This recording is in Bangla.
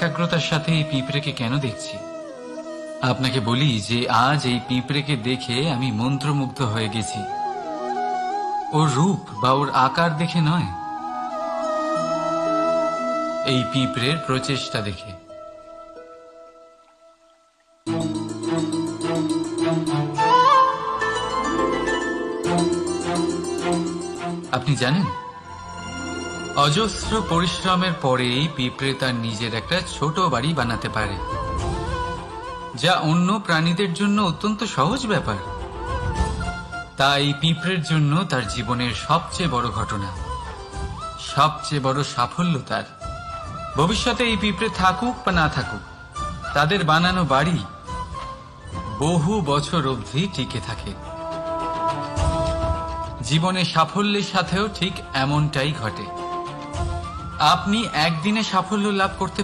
একাগ্রতার সাথে এই পিঁপড়েকে কেন দেখছি। আপনাকে বলি যে আজ এই পিঁপড়েকে দেখে আমি মন্ত্রমুগ্ধ হয়ে গেছি। ওর রূপ বা ওর আকার দেখে নয়, এই পিঁপড়ের প্রচেষ্টা দেখে। আপনি জানেন, অজস্র পরিশ্রমের পরেই পিঁপড়ে তার নিজের একটা ছোট বাড়ি বানাতে পারে, যা অন্য প্রাণীদের জন্য অত্যন্ত সহজ ব্যাপার। তাই পিঁপড়ের জন্য তার জীবনের সবচেয়ে বড় ঘটনা, সবচেয়ে বড় সাফল্য তার। ভবিষ্যতে এই পিঁপড়ে থাকুক বা না থাকুক, তাদের বানানো বাড়ি বহু বছর অবধি টিকে থাকে। জীবনে সাফল্যের সাথেও ঠিক এমনটাই ঘটে। আপনি একদিনে সাফল্য লাভ করতে